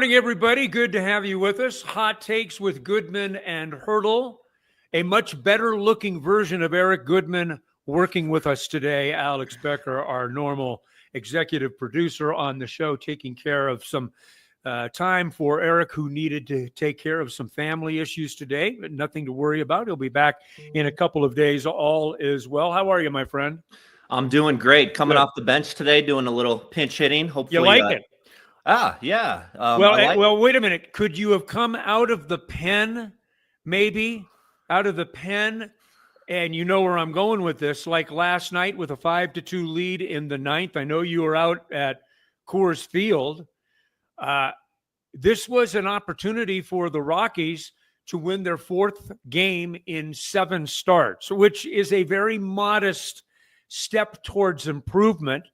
morning, everybody. Good to have you with us. Hot Takes with Goodman and Haertl. A much better-looking version of Eric Goodman working with us today. Alex Becker, our normal executive producer on the show, taking care of some time for Eric, who needed to take care of some family issues today. But nothing to worry about. He'll be back in a couple of days. All is well. How are you, my friend? I'm doing great. Coming off the bench today, doing a little pinch hitting. Hopefully, you like it? Yeah. Well, wait a minute. Could you have come out of the pen, maybe out of the pen? And you know where I'm going with this. Like last night with a 5-2 lead in the ninth. I know you were out at Coors Field. This was an opportunity for the Rockies to win their fourth game in 7 starts, which is a very modest step towards improvement.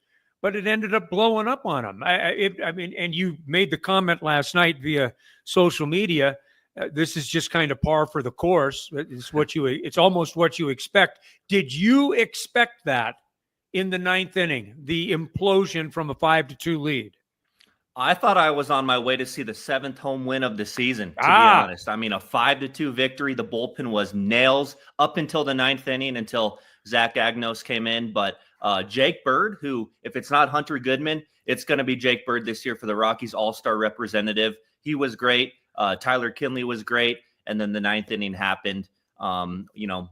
But it ended up blowing up on them. I mean, and you made the comment last night via social media. This is just kind of par for the course. It's almost what you expect. Did you expect that in the ninth inning, the implosion from a 5-2 lead? I thought I was on my way to see the 7th home win of the season, to be honest. I mean, a 5-2 victory. The bullpen was nails up until the ninth inning, until Zach Agnos came in. But Jake Bird, who, if it's not Hunter Goodman, it's going to be Jake Bird this year for the Rockies All-Star representative. He was great. Tyler Kinley was great. And then the ninth inning happened.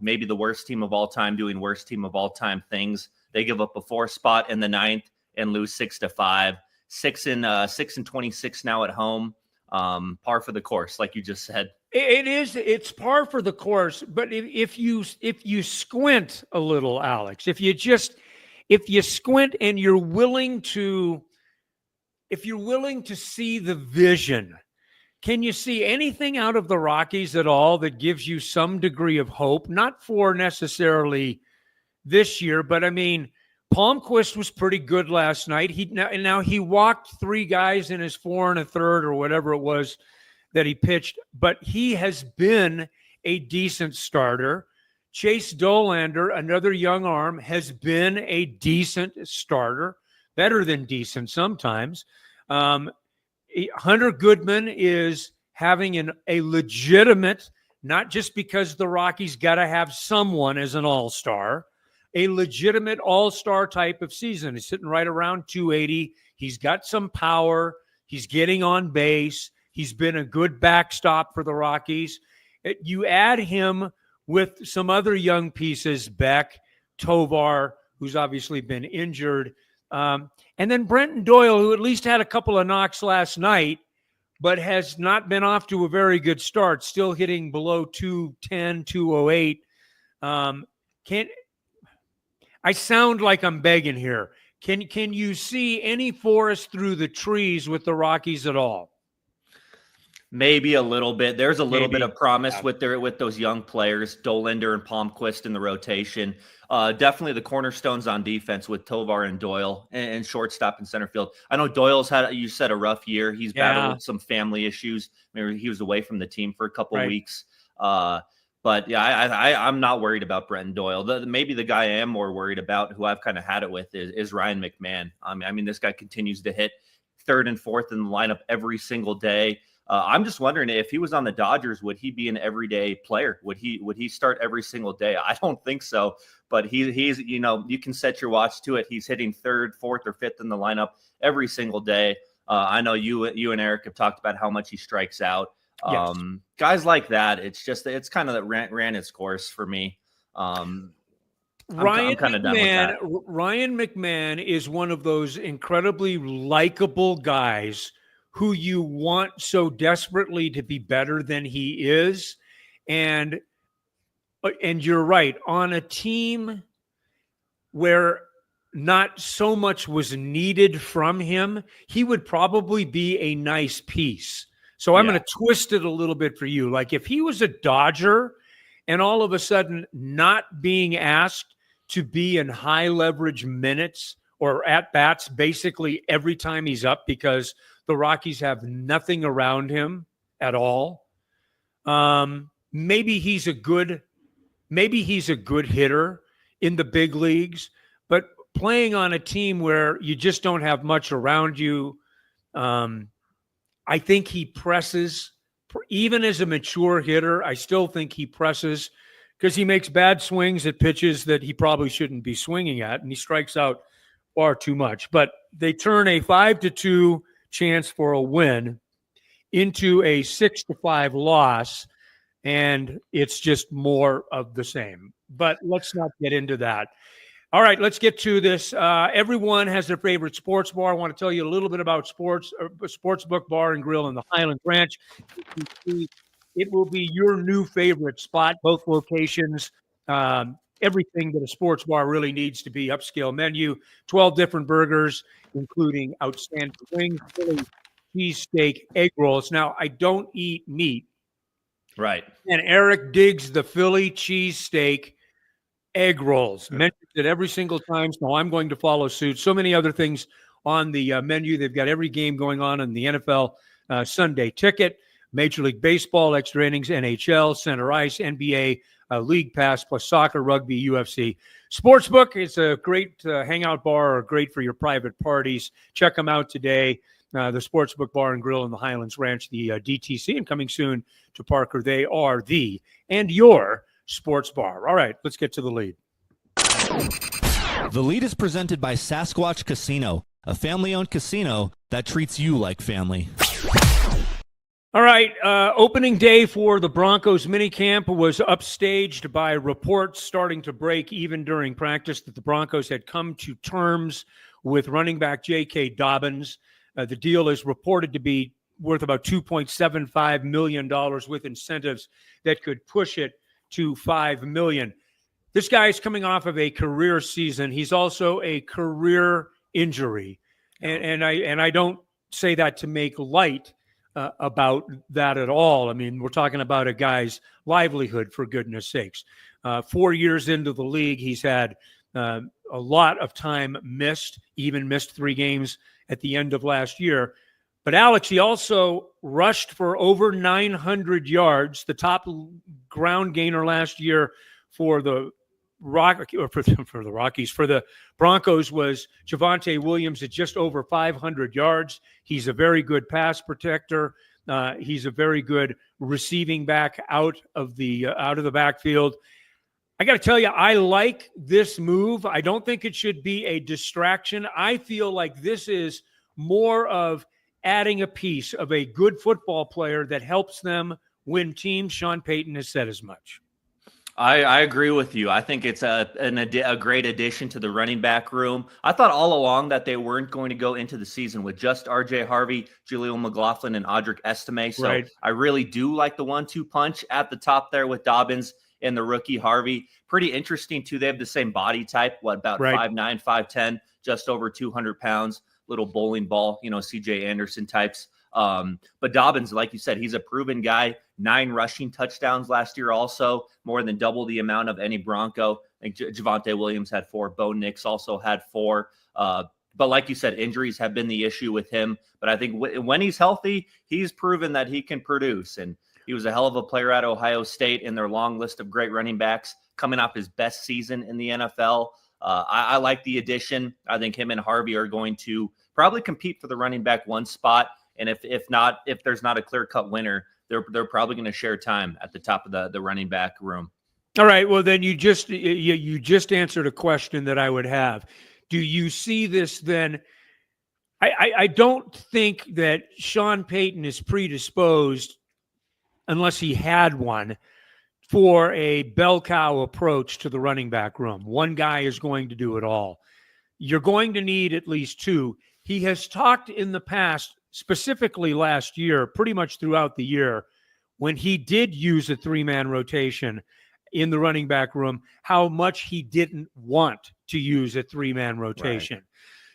Maybe the worst team of all time doing worst team of all time things. They give up a 4 spot in the ninth and lose 6-5. 6 and 26 now at home. Par for the course, like you just said. It's par for the course. But if you squint a little, Alex, if you squint and you're willing to see the vision, can you see anything out of the Rockies at all that gives you some degree of hope? Not for necessarily this year, but I mean, Palmquist was pretty good last night. He walked 3 guys in his 4 1/3 or whatever it was that he pitched, but he has been a decent starter. Chase Dollander, another young arm, has been a decent starter, better than decent sometimes. Hunter Goodman is having a legitimate, not just because the Rockies got to have someone as an all-star, a legitimate all-star type of season. He's sitting right around 280. He's got some power. He's getting on base. He's been a good backstop for the Rockies. You add him with some other young pieces, Beck, Tovar, who's obviously been injured, and then Brenton Doyle, who at least had a couple of knocks last night, but has not been off to a very good start, still hitting below 210, 208. I sound like I'm begging here. Can you see any forest through the trees with the Rockies at all? Maybe a little bit. There's a little bit of promise with those young players, Dollander and Palmquist in the rotation. Definitely the cornerstones on defense with Tovar and Doyle and shortstop and center field. I know Doyle's had, you said, a rough year. He's battled some family issues. Maybe he was away from the team for a couple of weeks. But yeah, I'm not worried about Brenton Doyle. Maybe the guy I am more worried about, who I've kind of had it with, is Ryan McMahon. I mean, this guy continues to hit 3rd and 4th in the lineup every single day. I'm just wondering, if he was on the Dodgers, would he be an everyday player? Would he start every single day? I don't think so. But he's you can set your watch to it. He's hitting 3rd, 4th, or 5th in the lineup every single day. I know you and Eric have talked about how much he strikes out. Yes. Guys like that, it's kind of that ran its course for me. I'm kind of done with that. Ryan McMahon is one of those incredibly likable guys who you want so desperately to be better than he is. And you're right, on a team where not so much was needed from him, he would probably be a nice piece. So I'm going to twist it a little bit for you. Like if he was a Dodger and all of a sudden not being asked to be in high leverage minutes or at bats basically every time he's up because the Rockies have nothing around him at all. Maybe he's a good hitter in the big leagues, but playing on a team where you just don't have much around you, I think he presses. Even as a mature hitter, I still think he presses because he makes bad swings at pitches that he probably shouldn't be swinging at, and he strikes out far too much. But they turn a 5-2 chance for a win into a 6-5 loss, and it's just more of the same. But let's not get into that. All right, let's get to this. Everyone has their favorite sports bar. I want to tell you a little bit about Sportsbook Bar and Grill in the Highlands Ranch. It will be your new favorite spot, both locations. Everything that a sports bar really needs to be. Upscale menu, 12 different burgers, including outstanding wings, Philly cheesesteak, egg rolls. Now, I don't eat meat. Right. And Eric digs the Philly cheesesteak egg rolls. Mentions it every single time, so I'm going to follow suit. So many other things on the menu. They've got every game going on in the NFL Sunday Ticket, Major League Baseball, extra innings, NHL, center ice, NBA, League Pass, plus soccer, rugby, UFC. Sportsbook is a great hangout bar, or great for your private parties. Check them out today. The Sportsbook Bar and Grill in the Highlands Ranch, the DTC, and coming soon to Parker. They are the and your sports bar. All right, let's get to the lead. The lead is presented by Sasquatch Casino, a family-owned casino that treats you like family. All right, opening day for the Broncos minicamp was upstaged by reports starting to break even during practice that the Broncos had come to terms with running back JK Dobbins. The deal is reported to be worth about $2.75 million with incentives that could push it to $5 million. This guy is coming off of a career season. He's also a career injury. And I don't say that to make light about that at all. I mean, we're talking about a guy's livelihood, for goodness sakes. 4 years into the league, he's had a lot of time missed, even missed 3 games at the end of last year. But Alex, he also rushed for over 900 yards, the top ground gainer last year for the Rockies. For the Broncos was Javonte Williams at just over 500 yards. He's a very good pass protector. He's a very good receiving back out of the backfield. I got to tell you, I like this move. I don't think it should be a distraction. I feel like this is more of adding a piece of a good football player that helps them win teams. Sean Payton has said as much. I agree with you. I think it's a great addition to the running back room. I thought all along that they weren't going to go into the season with just R.J. Harvey, Jaleel McLaughlin, and Audric Estime. So right. I really do like the 1-2 punch at the top there with Dobbins and the rookie Harvey. Pretty interesting, too. They have the same body type, about 5'9", 5'10", just over 200 pounds. Little bowling ball, C.J. Anderson types. But Dobbins, like you said, he's a proven guy. 9 rushing touchdowns last year also, more than double the amount of any Bronco. I think Javonte Williams had 4. Bo Nix also had 4. But like you said, injuries have been the issue with him. But I think when he's healthy, he's proven that he can produce. And he was a hell of a player at Ohio State in their long list of great running backs, coming off his best season in the NFL. I like the addition. I think him and Harvey are going to probably compete for the running back 1 spot. And if there's not a clear-cut winner, they're probably going to share time at the top of the running back room. All right. Well, then you just answered a question that I would have. Do you see this then? I don't think that Sean Payton is predisposed, unless he had one, for a bell cow approach to the running back room. One guy is going to do it all. You're going to need at least 2. He has talked in the past, specifically last year, pretty much throughout the year, when he did use a 3-man rotation in the running back room, how much he didn't want to use a 3-man rotation. Right.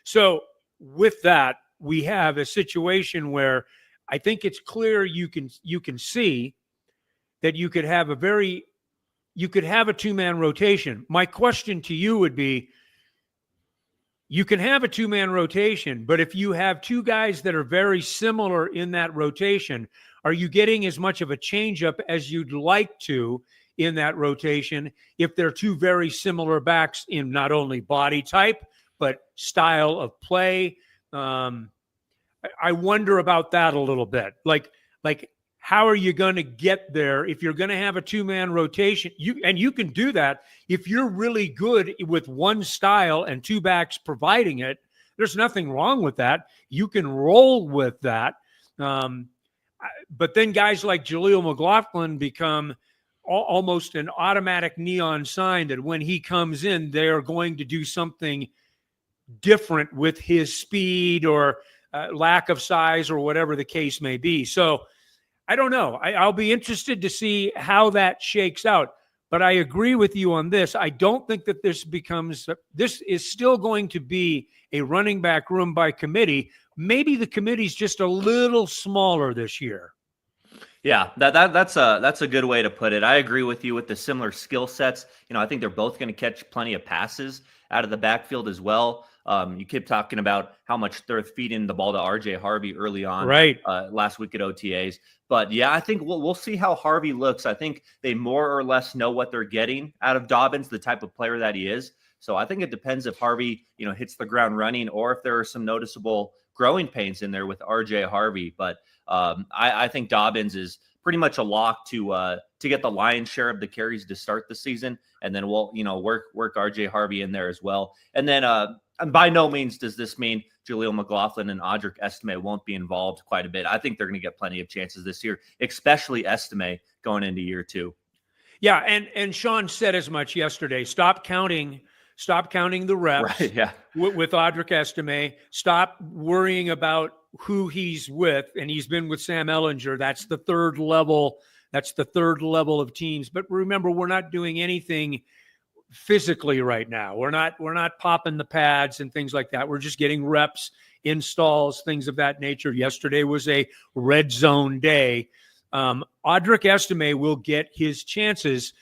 So with that, we have a situation where I think it's clear you can see that you could have a 2-man rotation. My question to you would be, you can have a 2-man rotation, but if you have 2 guys that are very similar in that rotation, are you getting as much of a changeup as you'd like to in that rotation if they're 2 very similar backs in not only body type, but style of play? I wonder about that a little bit. Like how are you going to get there if you're going to have a two-man rotation? You can do that if you're really good with one style and two backs providing it. There's nothing wrong with that. You can roll with that. But then guys like Jaleel McLaughlin become almost an automatic neon sign that when he comes in, they're going to do something different with his speed or lack of size or whatever the case may be. So I don't know. I'll be interested to see how that shakes out. But I agree with you on this. I don't think that this is still going to be a running back room by committee. Maybe the committee's just a little smaller this year. Yeah, that's a good way to put it. I agree with you with the similar skill sets. I think they're both going to catch plenty of passes out of the backfield as well. You keep talking about how much they're feeding the ball to RJ Harvey early on, right? Last week at OTAs. But yeah, I think we'll see how Harvey looks. I think they more or less know what they're getting out of Dobbins, the type of player that he is. So I think it depends if Harvey, hits the ground running or if there are some noticeable growing pains in there with RJ Harvey. But I think Dobbins is pretty much a lock to get the lion's share of the carries to start the season, and then we'll work RJ Harvey in there as well. And then and by no means does this mean Jaleel McLaughlin and Audric Estime won't be involved quite a bit. I think they're going to get plenty of chances this year, especially Estime going into year 2. Yeah, and Sean said as much yesterday. Stop counting the reps, right, yeah. with Audric Estime. Stop worrying about who he's with, and he's been with Sam Ehlinger. That's the third level. That's the third level of teams. But remember, we're not doing anything physically right now. We're not popping the pads and things like that. We're just getting reps, installs, things of that nature. Yesterday was a red zone day. Audric Estime will get his chances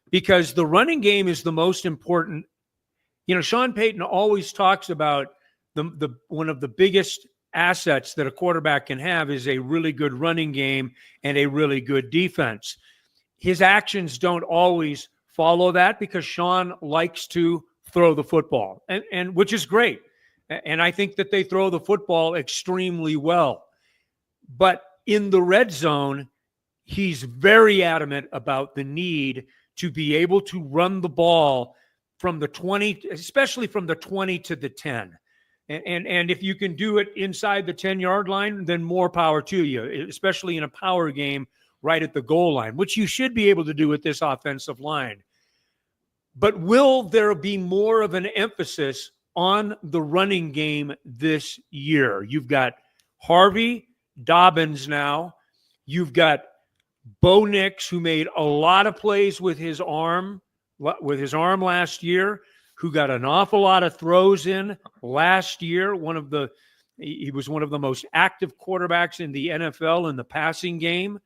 because the running game is the most important. Sean Payton always talks about the one of the biggest assets that a quarterback can have is a really good running game and a really good defense. His actions don't always follow that because Sean likes to throw the football, and which is great. And I think that they throw the football extremely well. But in the red zone, he's very adamant about the need to be able to run the ball from the 20, especially from the 20 to the 10. And if you can do it inside the 10-yard line, then more power to you, especially in a power game right at the goal line, which you should be able to do with this offensive line. But will there be more of an emphasis on the running game this year? You've got Harvey, Dobbins now. You've got Bo Nix, who made a lot of plays with his arm last year, who got an awful lot of throws in last year. He was one of the most active quarterbacks in the NFL in the passing game.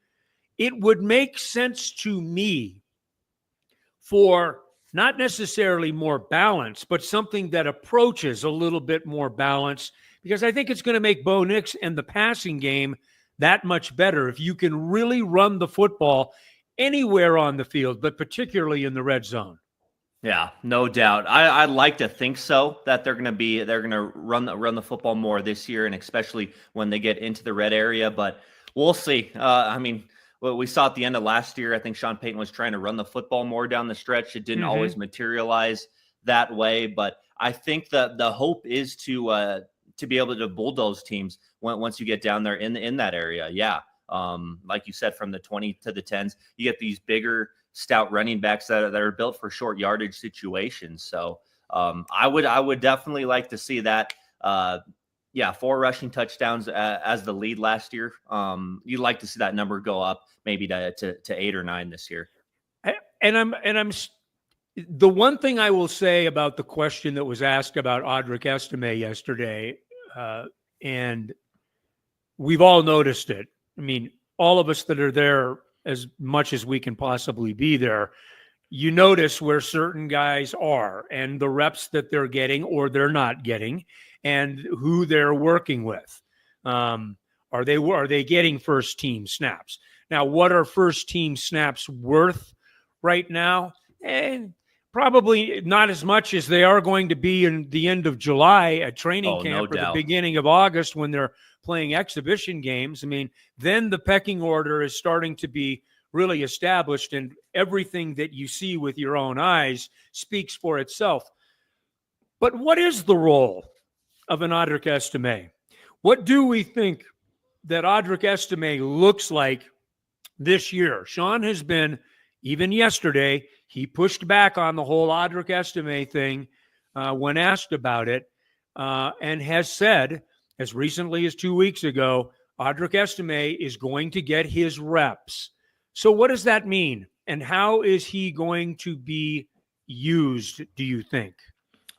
It would make sense to me for not necessarily more balance, but something that approaches a little bit more balance, because I think it's going to make Bo Nix and the passing game that much better if you can really run the football anywhere on the field, but particularly in the red zone. Yeah, no doubt. I'd like to think so, that they're going to run the football more this year, and especially when they get into the red area. But we'll see. What we saw at the end of last year, I think Sean Payton was trying to run the football more down the stretch. It didn't always materialize that way, but I think that the hope is to be able to bulldoze teams once you get down there in that area. Yeah, like you said, from the 20 to the 10s, you get these bigger, stout running backs that are built for short yardage situations. So I would definitely like to see that. 4 rushing touchdowns as the lead last year. You'd like to see that number go up maybe to 8 or 9 this year. And I'm the one thing I will say about the question that was asked about Audric Estime yesterday, and we've all noticed it. I mean, all of us that are there as much as we can possibly be there, you notice where certain guys are and the reps that they're getting or they're not getting, and who they're working with. Are they getting first team snaps? Now, what are first team snaps worth right now? And Probably not as much as they are going to be in the end of July at training camp or the beginning of August when they're playing exhibition games. I mean, then the pecking order is starting to be really established, and everything that you see with your own eyes speaks for itself. But what is the role of an Audric Estime? What do we think that Audric Estime looks like this year? Sean has been, even yesterday, he pushed back on the whole Audric Estime thing when asked about it, and has said, as recently as 2 weeks ago, Audric Estime is going to get his reps. So what does that mean? And how is he going to be used, do you think?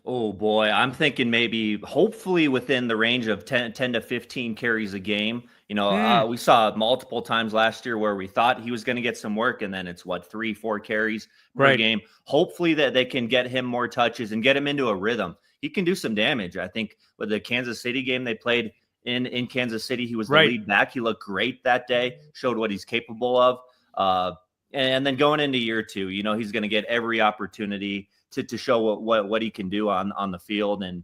Oh, boy. I'm thinking maybe hopefully within the range of 10 to 15 carries a game. We saw multiple times last year where we thought he was going to get some work, and then it's 3-4 carries per game. Hopefully that they can get him more touches and get him into a rhythm. He can do some damage. I think with the Kansas City game they played in Kansas City, he was the lead back. He looked great that day, showed what he's capable of. And then going into year two, he's going to get every opportunity to show what he can do on the field. And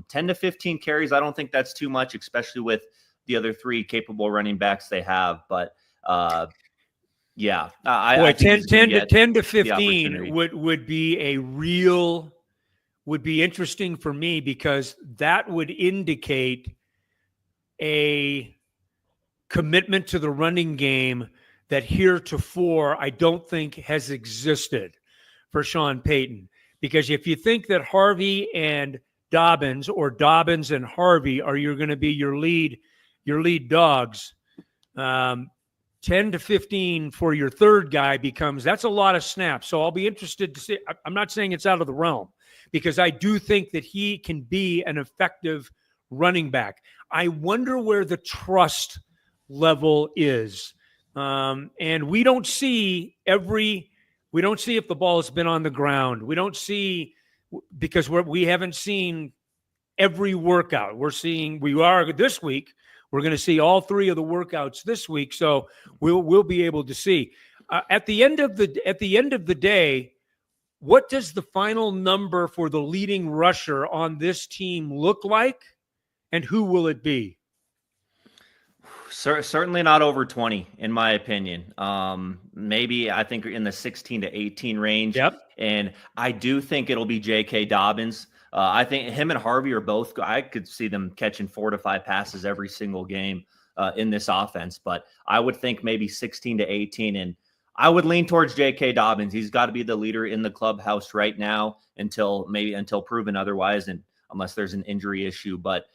10 to 15 carries, I don't think that's too much, especially with the other three capable running backs they have. But I 10 to 15 would be interesting for me, because that would indicate a commitment to the running game that heretofore I don't think has existed for Sean Payton. Because if you think that Harvey and Dobbins, or Dobbins and Harvey, you're going to be your lead dogs, 10 to 15 for your third guy that's a lot of snaps. So I'll be interested to see. I'm not saying it's out of the realm, because I do think that he can be an effective running back. I wonder where the trust level is. And we don't see if the ball has been on the ground. We don't see, because we haven't seen every workout. This week. We're going to see all three of the workouts this week, so we'll be able to see. At the end of the day, what does the final number for the leading rusher on this team look like, and who will it be? Certainly not over 20, in my opinion. Maybe I think in the 16 to 18 range. Yep. And I do think it'll be JK Dobbins. I think him and Harvey are both, I could see them catching 4 to 5 passes every single game in this offense. But I would think maybe 16 to 18. And I would lean towards JK Dobbins. He's got to be the leader in the clubhouse right now until proven otherwise, and unless there's an injury issue. But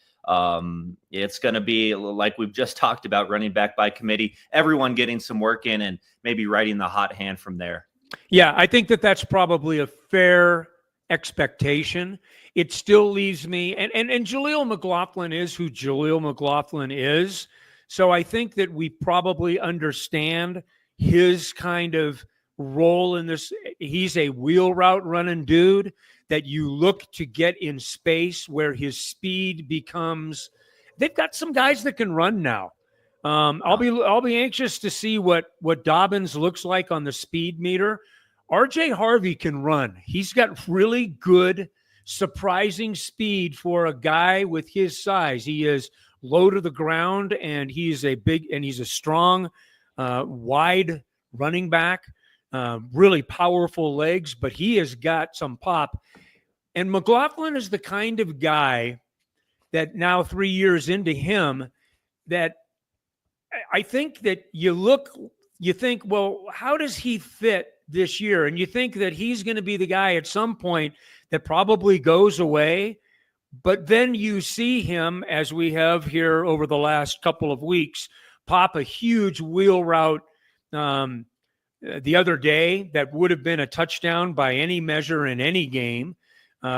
it's going to be, like we've just talked about, running back by committee, everyone getting some work in and maybe riding the hot hand from there. Yeah, I think that's probably a fair expectation. It still leaves me, and Jaleel McLaughlin is who Jaleel McLaughlin is. So I think that we probably understand his kind of role in this. He's a wheel route running dude that you look to get in space where his speed becomes. They've got some guys that can run now. I'll be anxious to see what Dobbins looks like on the speed meter. RJ Harvey can run. He's got really good, surprising speed for a guy with his size. He is low to the ground, and he's a strong, wide running back. Really powerful legs, but he has got some pop. And McLaughlin is the kind of guy that now 3 years into him, that I think that you think, well, how does he fit this year? And you think that he's going to be the guy at some point that probably goes away. But then you see him, as we have here over the last couple of weeks, pop a huge wheel route the other day that would have been a touchdown by any measure in any game,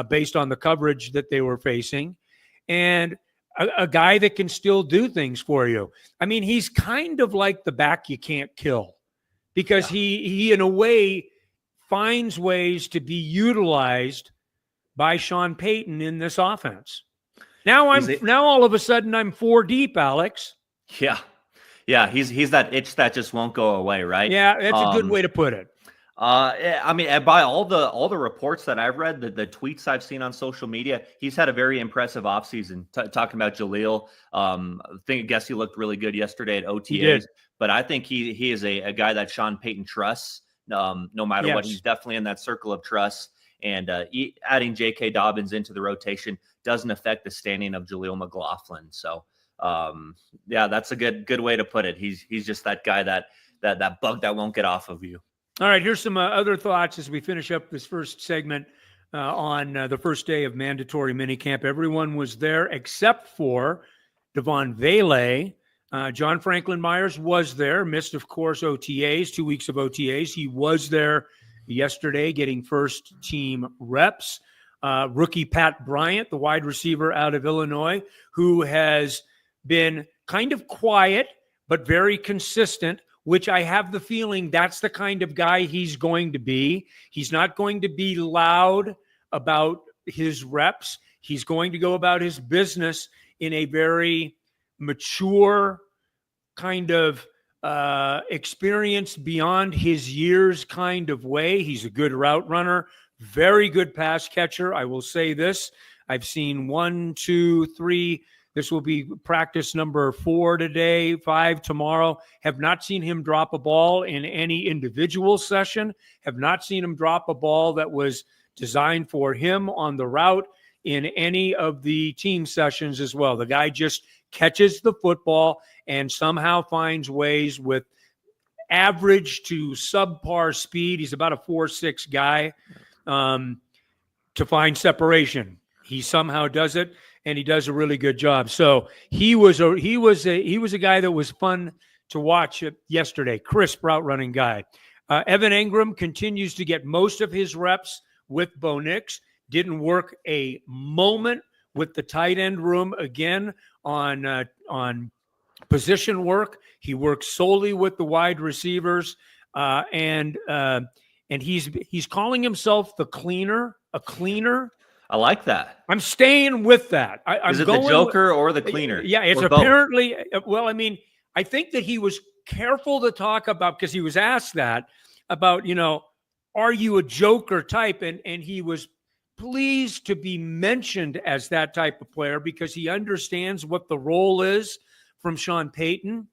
based on the coverage that they were facing. And a guy that can still do things for you. I mean, he's kind of like the back you can't kill, because he in a way finds ways to be utilized by Sean Payton in this offense. Now all of a sudden I'm 4 deep, Alex. Yeah. Yeah, he's that itch that just won't go away, right? Yeah, that's a good way to put it. I mean, by all the reports that I've read, the tweets I've seen on social media, he's had a very impressive offseason. Talking about Jaleel, I guess he looked really good yesterday at OTAs. He did. But I think he is a guy that Sean Payton trusts. No matter what, he's definitely in that circle of trust. And adding JK Dobbins into the rotation doesn't affect the standing of Jaleel McLaughlin. So, that's a good way to put it. He's just that guy that bug that won't get off of you. All right, here's some other thoughts as we finish up this first segment on the first day of mandatory minicamp. Everyone was there except for Devon Vele. John Franklin Myers was there, missed, of course, OTAs, 2 weeks of OTAs. He was there yesterday getting first team reps. Rookie Pat Bryant, the wide receiver out of Illinois, who has been kind of quiet but very consistent, which I have the feeling that's the kind of guy he's going to be. He's not going to be loud about his reps. He's going to go about his business in a very mature kind of experienced beyond his years kind of way. He's a good route runner, very good pass catcher. I will say this. I've seen 1, 2, 3. This will be practice number 4 today, 5 tomorrow. Have not seen him drop a ball in any individual session. Have not seen him drop a ball that was designed for him on the route in any of the team sessions as well. The guy just catches the football and somehow finds ways with average to subpar speed. He's about a 4.6 guy to find separation. He somehow does it, and he does a really good job. So he was a guy that was fun to watch yesterday. Crisp route running guy. Evan Engram continues to get most of his reps with Bo Nix. Didn't work a moment with the tight end room again on position work. He works solely with the wide receivers, and he's calling himself a cleaner. I like that. I'm staying with that. Is it the Joker or the cleaner? Yeah, it's apparently. Well, I mean, I think that he was careful to talk about, because he was asked that about, are you a Joker type? And he was pleased to be mentioned as that type of player because he understands what the role is from Sean Payton,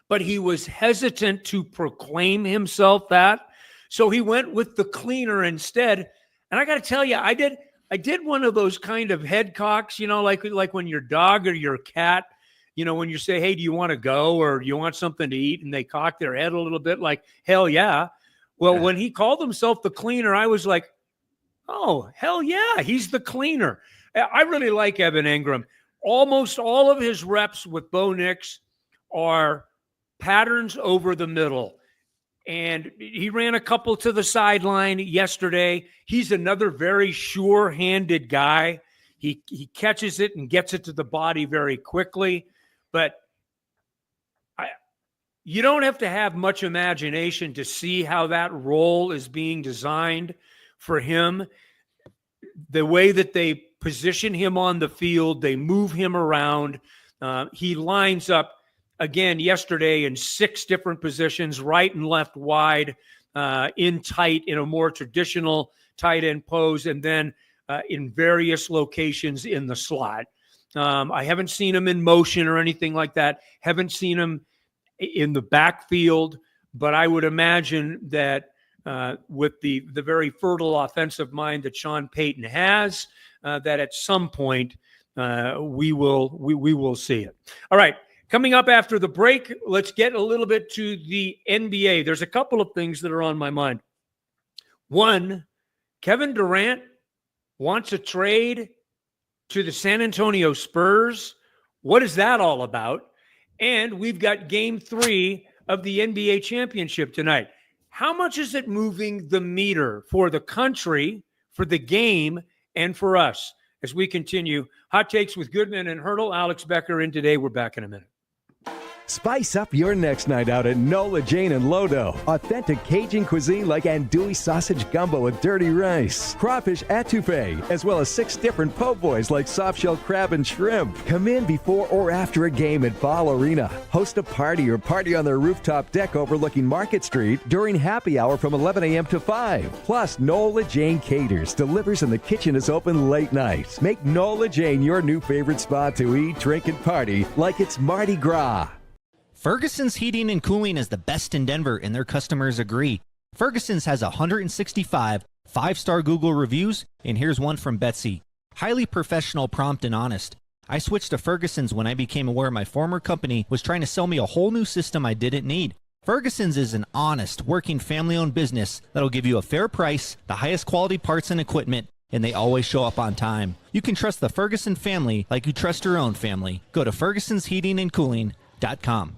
but he was hesitant to proclaim himself that. So he went with the cleaner instead. And I got to tell you, I did one of those kind of head cocks, like when your dog or your cat, when you say, hey, do you want to go or do you want something to eat? And they cock their head a little bit like, hell yeah. Well, when he called himself the cleaner, I was like, oh, hell yeah, he's the cleaner. I really like Evan Engram. Almost all of his reps with Bo Nix are patterns over the middle. And he ran a couple to the sideline yesterday. He's another very sure-handed guy. He catches it and gets it to the body very quickly. But you don't have to have much imagination to see how that role is being designed for him. The way that they position him on the field, they move him around. He lines up, again, yesterday in 6 different positions, right and left wide, in tight, in a more traditional tight end pose, and then in various locations in the slot. I haven't seen him in motion or anything like that. Haven't seen him in the backfield, but I would imagine that with the very fertile offensive mind that Sean Payton has, that at some point we will see it. All right. Coming up after the break, let's get a little bit to the NBA. There's a couple of things that are on my mind. One, Kevin Durant wants a trade to the San Antonio Spurs. What is that all about? And we've got Game 3 of the NBA championship tonight. How much is it moving the meter for the country, for the game, and for us? As we continue, Hot Takes with Goodman and Haertl, Alex Becker in today. We're back in a minute. Spice up your next night out at Nola Jane and Lodo. Authentic Cajun cuisine like andouille sausage gumbo with dirty rice, crawfish etouffee, as well as 6 different po' boys like soft-shell crab and shrimp. Come in before or after a game at Ball Arena. Host a party or party on their rooftop deck overlooking Market Street during happy hour from 11 a.m. to 5. Plus, Nola Jane caters, delivers, and the kitchen is open late night. Make Nola Jane your new favorite spot to eat, drink, and party like it's Mardi Gras. Ferguson's Heating and Cooling is the best in Denver, and their customers agree. Ferguson's has 165 5-star Google reviews, and here's one from Betsy. Highly professional, prompt, and honest. I switched to Ferguson's when I became aware my former company was trying to sell me a whole new system I didn't need. Ferguson's is an honest, working, family-owned business that'll give you a fair price, the highest quality parts and equipment, and they always show up on time. You can trust the Ferguson family like you trust your own family. Go to fergusonsheatingandcooling.com.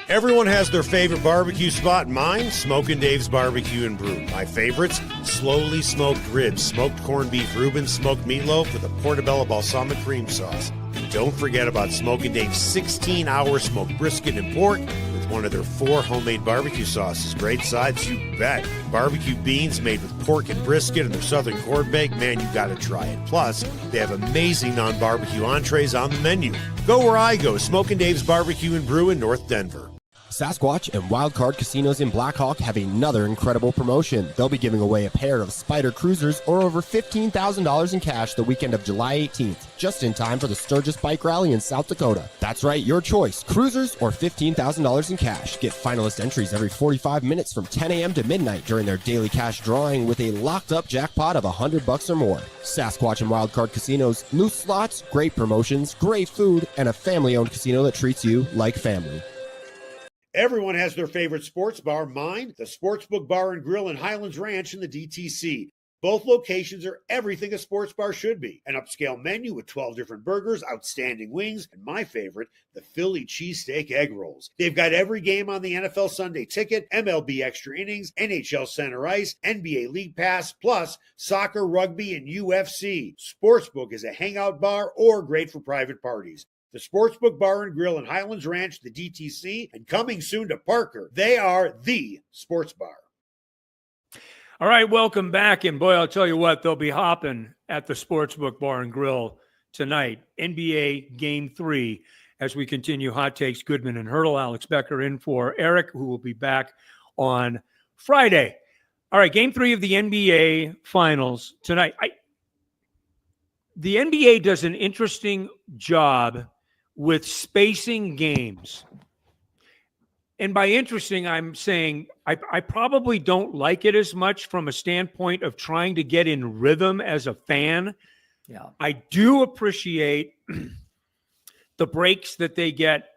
Everyone has their favorite barbecue spot. Mine, Smokin' Dave's Barbecue and Brew. My favorites, slowly smoked ribs, smoked corned beef Reuben, smoked meatloaf with a portobello balsamic cream sauce. Don't forget about Smokin' Dave's 16-hour smoked brisket and pork with one of their 4 homemade barbecue sauces. Great sides, you bet. Barbecue beans made with pork and brisket and their southern corn bake. Man, you gotta try it. Plus, they have amazing non-barbecue entrees on the menu. Go where I go, Smokin' Dave's Barbecue and Brew in North Denver. Sasquatch and Wildcard Casinos in Blackhawk have another incredible promotion. They'll be giving away a pair of Spider Cruisers or over $15,000 in cash the weekend of July 18th, just in time for the Sturgis Bike Rally in South Dakota. That's right, your choice, cruisers or $15,000 in cash. Get finalist entries every 45 minutes from 10 a.m. to midnight during their daily cash drawing with a locked-up jackpot of $100 or more. Sasquatch and Wildcard Casinos, loose slots, great promotions, great food, and a family-owned casino that treats you like family. Everyone has their favorite sports bar. Mine, the Sportsbook Bar and Grill in Highlands Ranch in the DTC. Both locations are everything a sports bar should be. An upscale menu with 12 different burgers, outstanding wings, and my favorite, the Philly cheesesteak egg rolls. They've got every game on the NFL Sunday Ticket, MLB Extra Innings, NHL Center Ice, NBA League Pass, plus soccer, rugby, and UFC. Sportsbook is a hangout bar or great for private parties. The Sportsbook Bar and Grill in Highlands Ranch, the DTC, and coming soon to Parker. They are the sports bar. All right, welcome back. And boy, I'll tell you what, they'll be hopping at the Sportsbook Bar and Grill tonight. NBA Game 3 as we continue Hot Takes. Goodman and Haertl. Alex Becker in for Eric, who will be back on Friday. All right, Game 3 of the NBA Finals tonight. The NBA does an interesting job with spacing games. And by interesting, I'm saying I probably don't like it as much from a standpoint of trying to get in rhythm as a fan. Yeah. I do appreciate the breaks that they get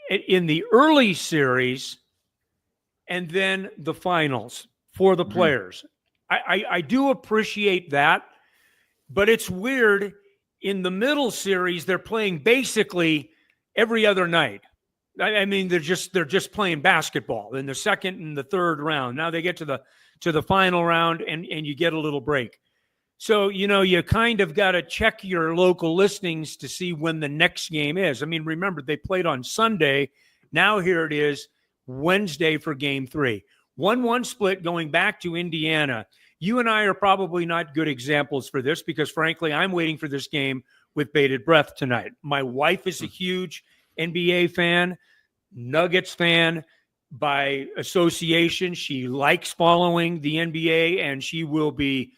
in the early series and then the finals for the players. I do appreciate that, but it's weird. In the middle series, they're playing basically every other night. I mean, they're just playing basketball in the second and the third round. Now they get to the final round and you get a little break. So, you kind of got to check your local listings to see when the next game is. I mean, remember, they played on Sunday. Now here it is, Wednesday for Game 3. 1-1 split going back to Indiana. You and I are probably not good examples for this because, frankly, I'm waiting for this game with bated breath tonight. My wife is a huge NBA fan, Nuggets fan by association. She likes following the NBA, and she will be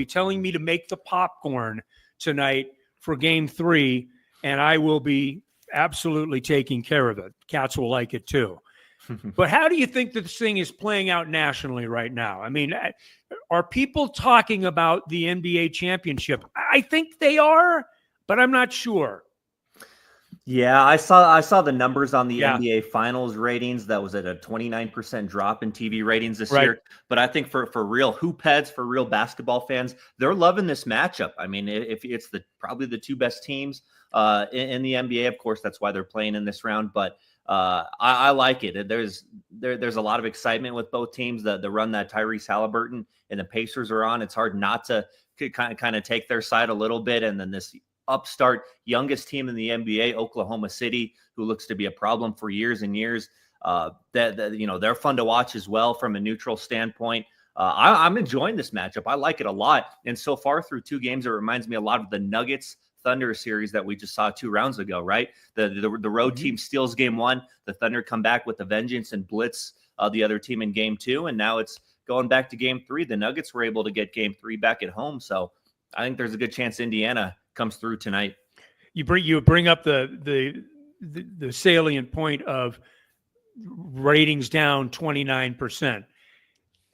telling me to make the popcorn tonight for Game 3, and I will be absolutely taking care of it. Cats will like it too. But how do you think that this thing is playing out nationally right now? I mean, are people talking about the NBA championship? I think they are, but I'm not sure. Yeah, I saw the numbers on the NBA Finals ratings. That was at a 29% drop in TV ratings this year. But I think for real hoop heads, for real basketball fans, they're loving this matchup. I mean, if it's probably the two best teams in the NBA, of course, that's why they're playing in this round. But I like it. There's a lot of excitement with both teams. The run that Tyrese Halliburton and the Pacers are on, it's hard not to kind of take their side a little bit. And then this upstart, youngest team in the NBA, Oklahoma City, who looks to be a problem for years and years. They're fun to watch as well from a neutral standpoint. I'm enjoying this matchup. I like it a lot. And so far through 2 games, it reminds me a lot of the Nuggets Thunder series that we just saw 2 rounds ago, right? The road team steals game 1. The Thunder come back with a vengeance and blitz the other team in game 2. And now it's going back to game 3. The Nuggets were able to get game 3 back at home. So I think there's a good chance Indiana comes through tonight. You bring up the salient point of ratings down 29%.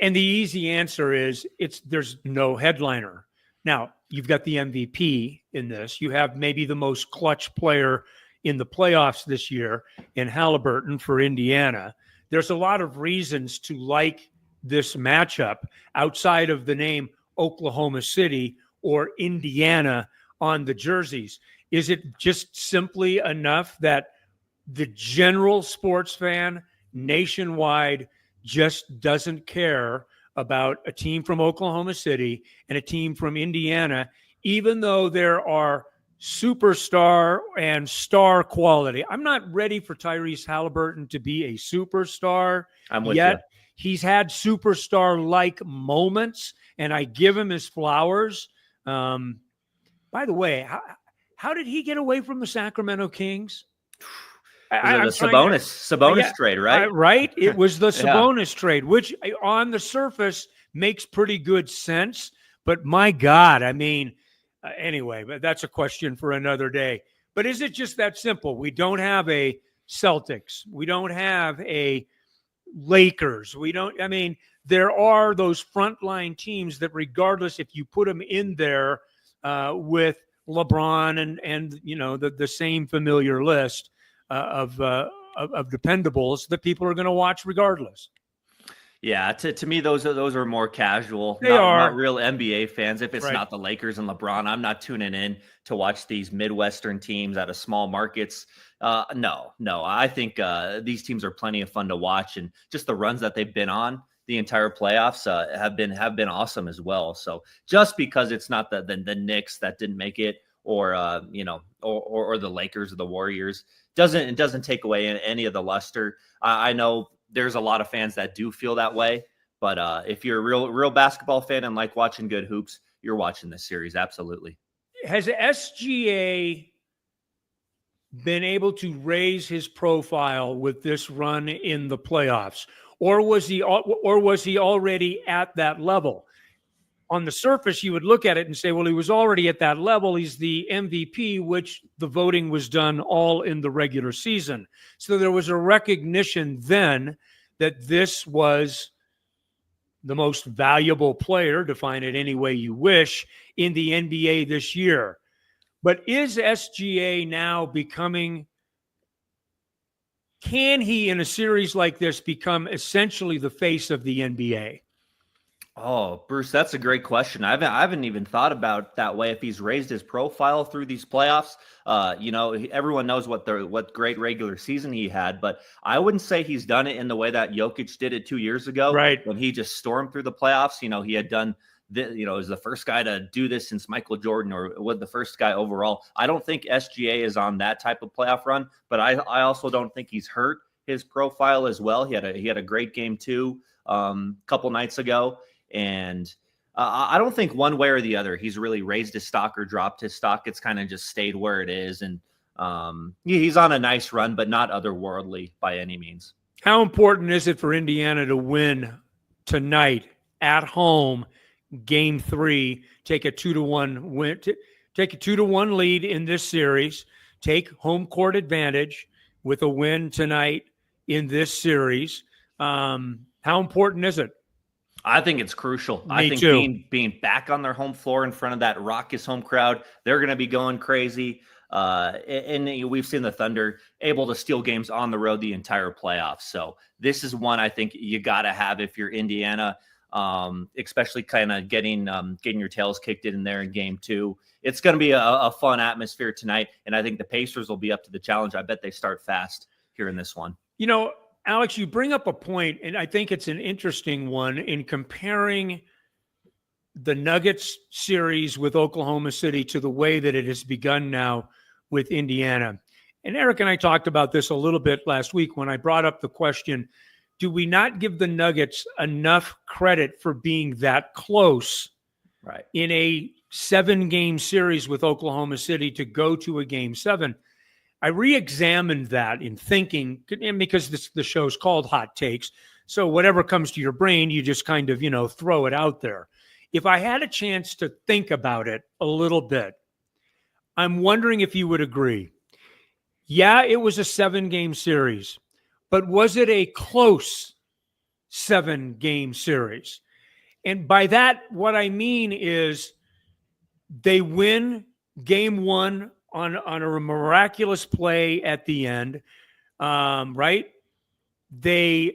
And the easy answer is there's no headliner. Now, you've got the MVP in this. You have maybe the most clutch player in the playoffs this year in Halliburton for Indiana. There's a lot of reasons to like this matchup outside of the name Oklahoma City or Indiana on the jerseys. Is it just simply enough that the general sports fan nationwide just doesn't care about a team from Oklahoma City and a team from Indiana, even though there are superstar and star quality? I'm not ready for Tyrese Halliburton to be a superstar yet. He's had superstar-like moments, and I give him his flowers. By the way, how did he get away from the Sacramento Kings? The Sabonis trade, right? Right. It was the Sabonis trade, which on the surface makes pretty good sense. But my God, I mean, anyway, but that's a question for another day. But is it just that simple? We don't have a Celtics. We don't have a Lakers. There are those frontline teams that regardless if you put them in there with LeBron and the same familiar list of dependables that people are going to watch regardless. Yeah, to me, those are more casual. They are not real NBA fans. If it's not the Lakers and LeBron, I'm not tuning in to watch these Midwestern teams out of small markets. No. I think these teams are plenty of fun to watch, and just the runs that they've been on the entire playoffs have been awesome as well. So just because it's not the Knicks that didn't make it, or the Lakers or the Warriors, doesn't take away any of the luster. I know there's a lot of fans that do feel that way, but if you're a real basketball fan and like watching good hoops, you're watching this series. Absolutely. Has SGA been able to raise his profile with this run in the playoffs, or was he already at that level? On the surface, you would look at it and say, well, he was already at that level. He's the MVP, which the voting was done all in the regular season. So there was a recognition then that this was the most valuable player, define it any way you wish, in the NBA this year. But is SGA now can he in a series like this become essentially the face of the NBA? Oh, Bruce, that's a great question. I haven't even thought about that way. If he's raised his profile through these playoffs, everyone knows what great regular season he had, but I wouldn't say he's done it in the way that Jokic did it 2 years ago, right? When he just stormed through the playoffs. He had done is the first guy to do this since Michael Jordan, or was the first guy overall. I don't think SGA is on that type of playoff run, but I also don't think he's hurt his profile as well. He had a great game too, couple nights ago. And I don't think one way or the other he's really raised his stock or dropped his stock. It's kind of just stayed where it is. And he's on a nice run, but not otherworldly by any means. How important is it for Indiana to win tonight at home, game 3, take a 2-1 win, take a 2-1 lead in this series, take home court advantage with a win tonight in this series? How important is it? I think it's crucial. I think being back on their home floor in front of that raucous home crowd, they're going to be going crazy. And we've seen the Thunder able to steal games on the road the entire playoffs. So this is one I think you got to have if you're Indiana, especially kind of getting your tails kicked in there in game 2. It's going to be a fun atmosphere tonight, and I think the Pacers will be up to the challenge. I bet they start fast here in this one. Alex, you bring up a point, and I think it's an interesting one in comparing the Nuggets series with Oklahoma City to the way that it has begun now with Indiana. And Eric and I talked about this a little bit last week when I brought up the question, do we not give the Nuggets enough credit for being that close in a 7-game series with Oklahoma City to go to a Game 7? I re-examined that in thinking, and because the show's called Hot Takes, so whatever comes to your brain, you just kind of, throw it out there. If I had a chance to think about it a little bit, I'm wondering if you would agree. Yeah, it was a 7-game series, but was it a close 7-game series? And by that, what I mean is they win Game 1 on a miraculous play at the end, right? They're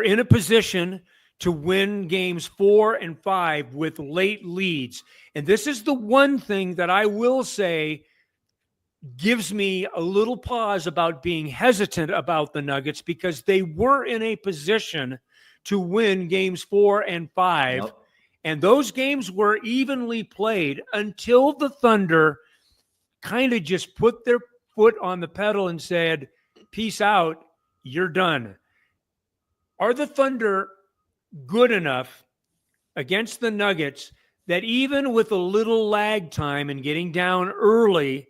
in a position to win games 4 and 5 with late leads. And this is the one thing that I will say gives me a little pause about being hesitant about the Nuggets, because they were in a position to win games 4 and 5. Yep. And those games were evenly played until the Thunder kind of just put their foot on the pedal and said, peace out, you're done. Are the Thunder good enough against the Nuggets that even with a little lag time and getting down early,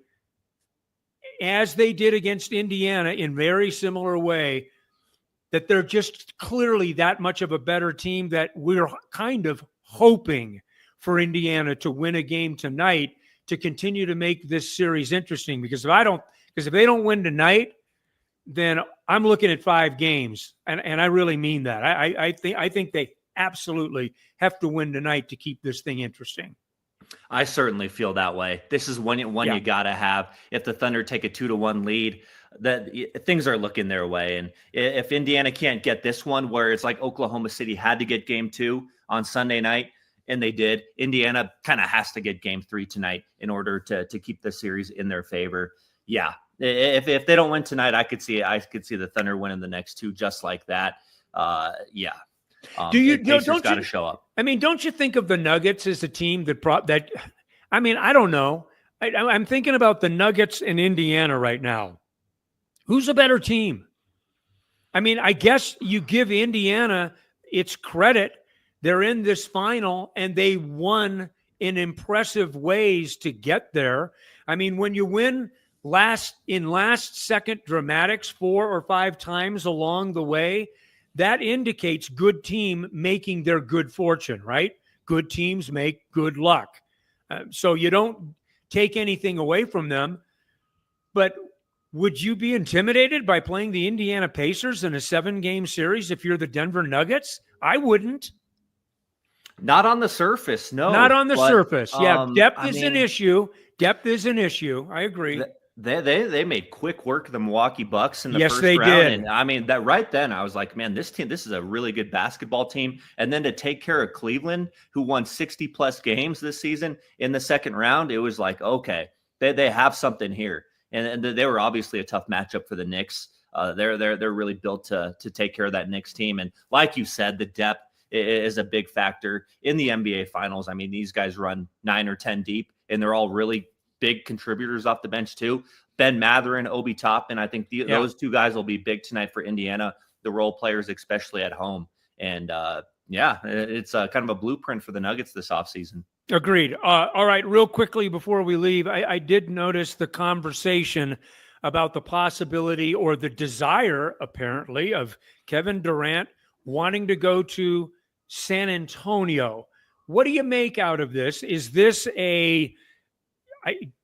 as they did against Indiana in very similar way, that they're just clearly that much of a better team that we're kind of hoping for Indiana to win a game tonight to continue to make this series interesting? Because if they don't win tonight, then I'm looking at 5 games, and I really mean that. I think they absolutely have to win tonight to keep this thing interesting. I certainly feel that way. This is one you got to have. If the Thunder take a 2-1 lead, that things are looking their way. And if Indiana can't get this one, where it's like Oklahoma City had to get Game 2 on Sunday night, and they did, Indiana kind of has to get Game 3 tonight in order to keep the series in their favor. Yeah, if they don't win tonight, I could see the Thunder winning the next 2 just like that. Yeah. Pacers got to show up. I mean, don't you think of the Nuggets as a team that I mean, I don't know. I'm thinking about the Nuggets in Indiana right now. Who's a better team? I mean, I guess you give Indiana its credit. They're in this final, and they won in impressive ways to get there. I mean, when you win last second dramatics 4 or 5 times along the way, that indicates good team making their good fortune, right? Good teams make good luck. So you don't take anything away from them. But would you be intimidated by playing the Indiana Pacers in a 7-game series if you're the Denver Nuggets? I wouldn't. Not on the surface, no. Not on the surface. Yeah, depth is an issue. Depth is an issue. I agree. They made quick work of the Milwaukee Bucks in the first round. Yes, they did. And I mean, that right then I was like, man, this is a really good basketball team. And then to take care of Cleveland, who won 60+ games this season in the second round, it was like, okay, they have something here. And they were obviously a tough matchup for the Knicks. They're really built to take care of that Knicks team. And like you said, the depth is a big factor in the NBA Finals. I mean, these guys run 9 or 10 deep, and they're all really big contributors off the bench too. Ben Mather and Obi Toppin, I think those 2 guys will be big tonight for Indiana, the role players, especially at home. And it's kind of a blueprint for the Nuggets this offseason. Agreed. All right, real quickly before we leave, I did notice the conversation about the possibility or the desire, apparently, of Kevin Durant wanting to go to San Antonio. What do you make out of this? Is this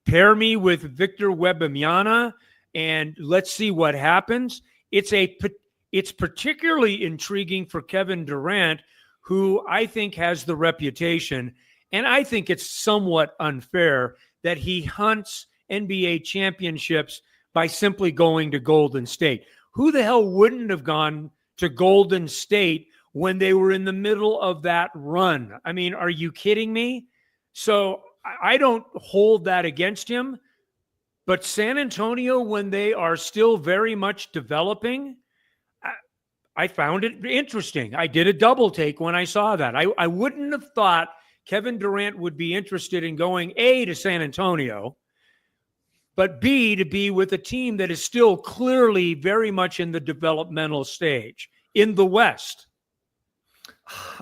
pair me with Victor Wembanyama and let's see what happens? It's particularly intriguing for Kevin Durant, who I think has the reputation, and I think it's somewhat unfair that he hunts NBA championships by simply going to Golden State. Who the hell wouldn't have gone to Golden State when they were in the middle of that run? I mean, are you kidding me? So I don't hold that against him. But San Antonio, when they are still very much developing, I found it interesting. I did a double take when I saw that. I wouldn't have thought Kevin Durant would be interested in going A, to San Antonio, but B, to be with a team that is still clearly very much in the developmental stage in the West.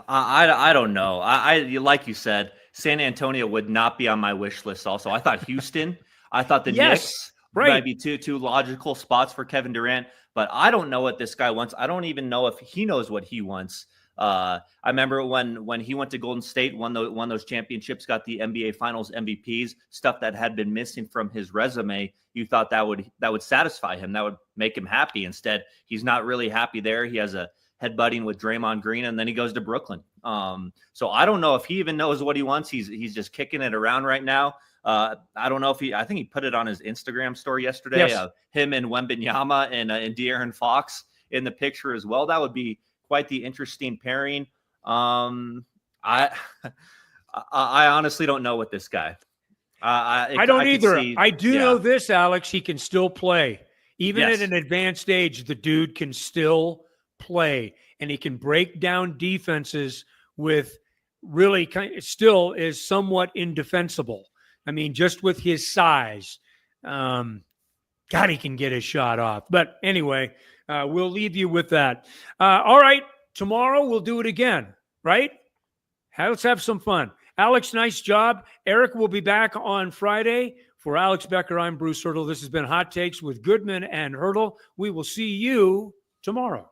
I don't know. I like you said, San Antonio would not be on my wish list. Also, I thought Houston. I thought the Knicks might be two logical spots for Kevin Durant. But I don't know what this guy wants. I don't even know if he knows what he wants. I remember when he went to Golden State, won those championships, got the NBA Finals MVPs, stuff that had been missing from his resume. You thought that would satisfy him, that would make him happy. Instead, he's not really happy there. He has a headbutting with Draymond Green, and then he goes to Brooklyn. So I don't know if he even knows what he wants. He's just kicking it around right now. I don't know if I think he put it on his Instagram story yesterday. Yes. Him and Wembanyama and De'Aaron Fox in the picture as well. That would be quite the interesting pairing. I honestly don't know what this guy. I don't either. I do know this, Alex. He can still play. Even at an advanced age, the dude can still play. And he can break down defenses with really still is somewhat indefensible. I mean, just with his size. God, he can get his shot off. But anyway, we'll leave you with that. All right. Tomorrow we'll do it again, right? Let's have some fun. Alex, nice job. Eric will be back on Friday. For Alex Becker, I'm Bruce Haertl. This has been Hot Takes with Goodman and Haertl. We will see you tomorrow.